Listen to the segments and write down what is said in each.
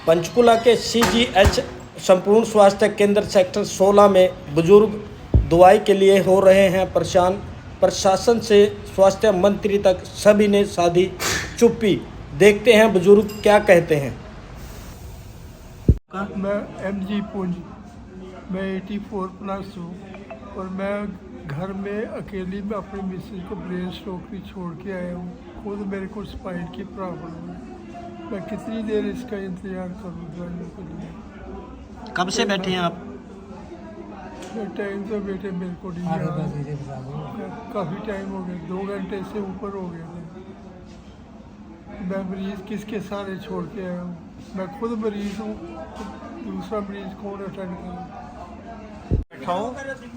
पंचकुला के CGH संपूर्ण स्वास्थ्य केंद्र सेक्टर 16 में बुजुर्ग दवाई के लिए हो रहे हैं परेशान। प्रशासन से स्वास्थ्य मंत्री तक सभी ने साधी चुप्पी। देखते हैं बुजुर्ग क्या कहते हैं। मैं MG पूंजी, मैं 84+ हूँ और मैं घर में अकेली में अपनी मिसेज को ब्रेन स्ट्रोक भी छोड़ के आया हूँ। खुद मेरे को स्पाइन की प्रॉब्लम है। मैं कितनी देर इसका इंतज़ार करूँ दवाइयों के लिए। कब से बैठे हैं आप? टाइम तो बेटे मेरे को नहीं याद, काफ़ी टाइम हो गया, 2 घंटे से ऊपर हो गया। मैं मरीज़ किसके सारे छोड़ के आया हूँ। मैं खुद मरीज़ हूँ, दूसरा मरीज़ कौन अटेंड करूँ। बैठा हूँ,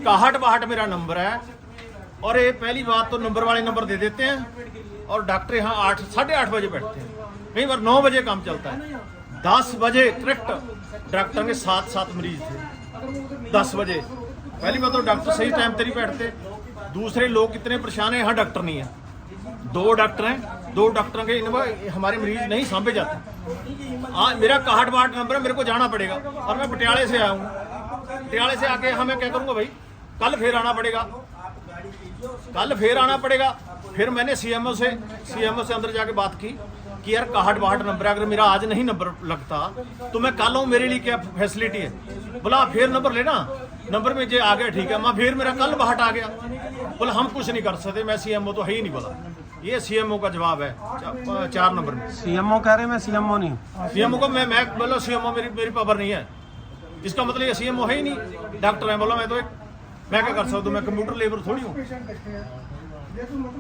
61 मेरा नंबर है और ये पहली बात तो नंबर वाले नंबर दे देते हैं और डॉक्टर यहाँ 8 साढ़े 8 बजे बैठते हैं, कई बार 9 बजे काम चलता है। 10 बजे करेक्ट डॉक्टर के 7 मरीज थे। 10 बजे पहली बात तो डॉक्टर सही टाइम पर ही बैठते। दूसरे लोग कितने परेशान हैं, यहाँ डॉक्टर नहीं है। 2 डॉक्टर हैं, 2 डॉक्टरों के हमारे मरीज नहीं सामने जाते। मेरा 61 नंबर है, मेरे को जाना पड़ेगा और मैं पटियाले से आया हूँ। पटियाले से आके हमें क्या करूँगा भाई, कल फिर आना पड़ेगा, कल फिर आना पड़ेगा। फिर मैंने CMO से अंदर जाके बात की कि यार 61 नंबर है, अगर मेरा आज नहीं नंबर लगता तो मैं कल हूँ, मेरे लिए क्या फैसिलिटी है। बोला फिर नंबर लेना, नंबर में जो आ गया ठीक है। मैं फिर मेरा कल 62 आ गया। बोला हम कुछ नहीं कर सकते, मैं CMO तो है ही नहीं। बोला ये CMO का जवाब है 4 नंबर में। CMO कह रहे हैं, मैं CMO नहीं हूँ। CMO को मैं बोला CMO मेरी पावर नहीं है, इसका मतलब ये CMO है ही नहीं, डॉक्टर है। बोला मैं तो मैं क्या कर सकता हूँ, मैं कंप्यूटर लेबर थोड़ी हूँ।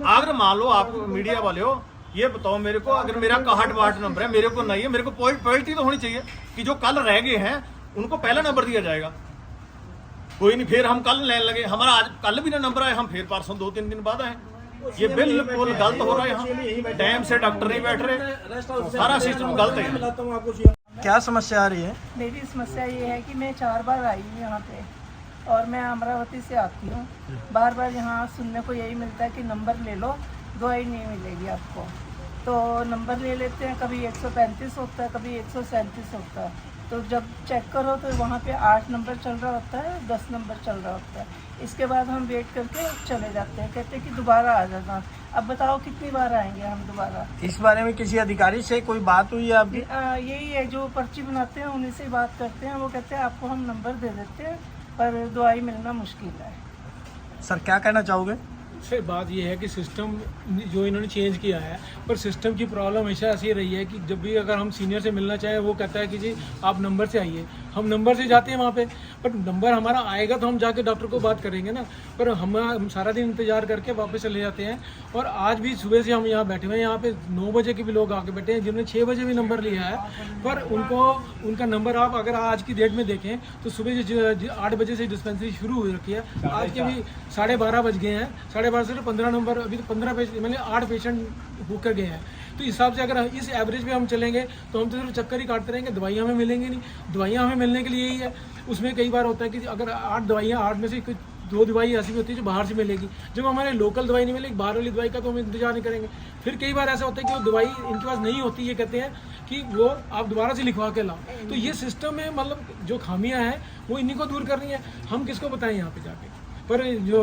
अगर मान लो आप मीडिया वाले हो, ये बताओ मेरे को, अगर मेरा 61 नंबर है, मेरे को नहीं है, मेरे को पॉलिटी तो होनी चाहिए कि जो कल रह गए हैं उनको पहला नंबर दिया जाएगा। कोई नहीं, फिर हम कल लेने लगे, हमारा आज कल भी ना नंबर आए, हम फिर परसों 2-3 दिन बाद आए। ये बिल्कुल गलत हो रहा है। यहाँ टाइम से डॉक्टर नहीं बैठ रहे, सारा सिस्टम गलत है। क्या समस्या आ रही है? मेरी समस्या ये है कि मैं 4 बार आई हूँ यहाँ पे और मैं अमरावती से आती हूँ। बार बार यहाँ सुनने को यही मिलता है कि नंबर ले लो, दवाई नहीं मिलेगी आपको। तो नंबर ले लेते हैं, कभी 135 होता है, कभी 137 होता है। तो जब चेक करो तो वहाँ पे 8 नंबर चल रहा होता है, 10 नंबर चल रहा होता है। इसके बाद हम वेट करके चले जाते हैं, कहते हैं कि दोबारा आ जाना। अब बताओ कितनी बार आएंगे हम दोबारा। इस बारे में किसी अधिकारी से कोई बात हुई है आपकी? यही है, जो पर्ची बनाते हैं उन्हीं से बात करते हैं। वो कहते हैं आपको हम नंबर दे देते हैं, पर दवाई मिलना मुश्किल है। सर क्या कहना चाहोगे? सर बात यह है कि सिस्टम जो इन्होंने चेंज किया है, पर सिस्टम की प्रॉब्लम हमेशा ऐसी रही है कि जब भी अगर हम सीनियर से मिलना चाहें, वो कहता है कि जी आप नंबर से आइए। हम नंबर से जाते हैं वहाँ पे, पर नंबर हमारा आएगा तो हम जाके डॉक्टर को बात करेंगे ना। पर हम सारा दिन इंतजार करके वापस चले जाते हैं। और आज भी सुबह से हम यहाँ बैठे हुए हैं, यहाँ पे 9 बजे के भी लोग आके बैठे हैं जिन्होंने 6 बजे भी नंबर लिया है। पर उनका नंबर आप अगर आज की डेट में देखें तो सुबह 8 बजे से डिस्पेंसरी शुरू हो रखी है, आज के भी 12:30 बज गए हैं। 12:30 से 15 नंबर, अभी तो 15 पेशेंट, मतलब 8 पेशेंट होकर गए हैं। तो इस हिसाब से अगर इस एवरेज पे हम चलेंगे तो हम तो सिर्फ चक्कर ही काटते रहेंगे, दवाइयाँ हमें मिलेंगी नहीं। दवाइयाँ हमें मिलने के लिए ही है। उसमें कई बार होता है कि अगर 8 दवाइयाँ, 8 में से 2 दवाई ऐसी भी होती है जो बाहर से मिलेगी। जब हमारे लोकल दवाई नहीं मिलेगी, बाहर वाली दवाई का तो हम इंतजार नहीं करेंगे। फिर कई बार ऐसा होता है कि वो दवाई इनके पास नहीं होती, ये कहते हैं कि वो आप दोबारा से लिखवा के लाओ। तो ये सिस्टम में मतलब जो खामियाँ हैं वो इन्हीं को दूर करनी है। हम किसको बताएं यहाँ पे जाके? पर जो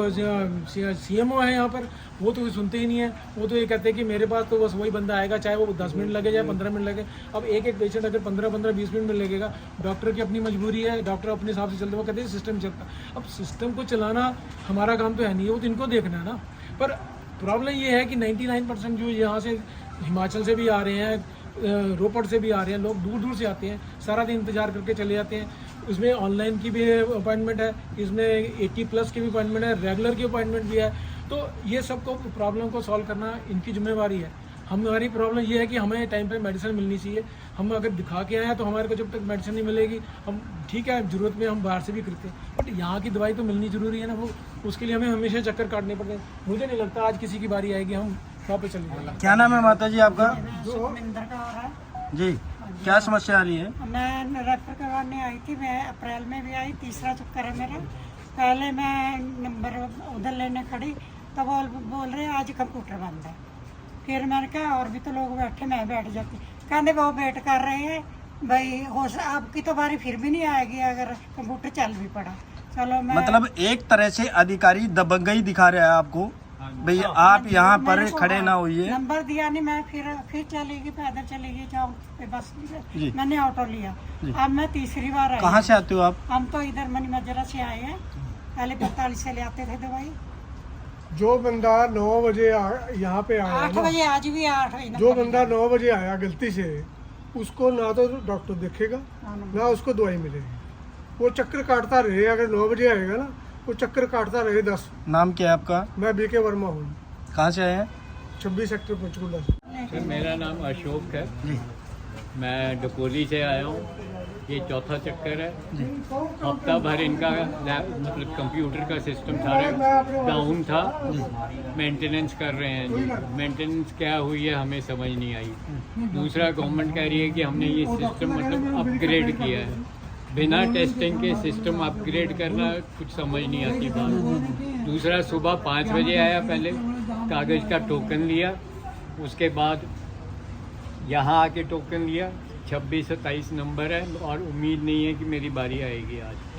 CMO है यहाँ पर, वो तो सुनते ही नहीं है। वो तो ये कहते हैं कि मेरे पास तो बस वही बंदा आएगा, चाहे वो 10 मिनट लगे, चाहे 15 मिनट लगे। अब एक पेशेंट अगर 15-20 मिनट में लगेगा, डॉक्टर की अपनी मजबूरी है, डॉक्टर अपने हिसाब से चलते, वो कहते हैं सिस्टम चलता। अब सिस्टम को चलाना हमारा काम तो है नहीं, वो तो इनको देखना है ना। पर प्रॉब्लम ये है कि 99% जो यहाँ से हिमाचल से भी आ रहे हैं, रोपड़ से भी आ रहे हैं, लोग दूर दूर से आते हैं, सारा दिन इंतजार करके चले जाते हैं। उसमें ऑनलाइन की भी अपॉइंटमेंट है, इसमें 80+ की भी अपॉइंटमेंट है, रेगुलर की अपॉइंटमेंट भी है। तो ये सबको प्रॉब्लम को सॉल्व करना इनकी जिम्मेवारी है। हमारी प्रॉब्लम ये है कि हमें टाइम पे मेडिसिन मिलनी चाहिए। हम अगर दिखा के आए हैं तो हमारे को जब तक मेडिसिन नहीं मिलेगी, हम ठीक है ज़रूरत में हम बाहर से भी करते हैं, बट यहाँ की दवाई तो मिलनी ज़रूरी है ना। वो उसके लिए हमें हमेशा चक्कर काटने पड़ते हैं। मुझे नहीं लगता आज किसी की बारी आएगी हम वापस चले जाएंगे। क्या नाम है माता जी आपका? जी, क्या समस्या आ रही है? मैं रेफर करवाने आई थी। मैं अप्रैल में भी आई, तीसरा चक्कर है मेरा। पहले मैं नंबर उधर लेने खड़ी तो बोल रहे आज कंप्यूटर बंद है। फिर मैंने कहा और भी तो लोग बैठे, मैं बैठ जाती। कहते वो वेट कर रहे हैं, भाई आपकी तो बारी फिर भी नहीं आएगी अगर कंप्यूटर चल भी पड़ा। चलो मैं मतलब एक तरह से अधिकारी दबंगई दिखा रहा है आपको, भाई आप यहाँ पर मैंने खड़े ना होइए। नंबर दिया नहीं, मैं फिर चलेगी, पैदल चलेगी, जाओ पे बस जी। मैंने ऑटो लिया। अब मैं तीसरी बार आई। कहाँ से आते हो आप? हम तो इधर मनी मजरा से आए हैं, पहले 45 से ले आते थे दवाई। जो बंदा 9 बजे यहाँ पे आया 8 ना, बजे आज भी 8 बजे जो बंदा 9 बजे आया गलती से, उसको ना तो डॉक्टर देखेगा ना उसको दवाई मिलेगी। वो चक्कर काटता रहे, अगर 9 बजे आएगा ना वो चक्कर काटता रहे 10। नाम क्या है आपका? मैं बीके वर्मा हूँ, कहाँ से आए हैं? 26 सेक्टर पंचकुला से। सर मेरा नाम अशोक है, जी मैं डकोली से आया हूँ। ये चौथा चक्कर है। हफ्ता भर इनका मतलब कंप्यूटर का सिस्टम सारा डाउन था, मेंटेनेंस कर रहे हैं जी। मेंटेनेंस क्या हुई है हमें समझ नहीं आई। दूसरा गवर्नमेंट कह रही है कि हमने ये सिस्टम मतलब अपग्रेड किया है। बिना टेस्टिंग के सिस्टम अपग्रेड करना कुछ समझ नहीं आती बात। दूसरा सुबह 5 बजे आया, पहले कागज़ का टोकन लिया, उसके बाद यहाँ आके टोकन लिया। 26 27 नंबर है और उम्मीद नहीं है कि मेरी बारी आएगी आज।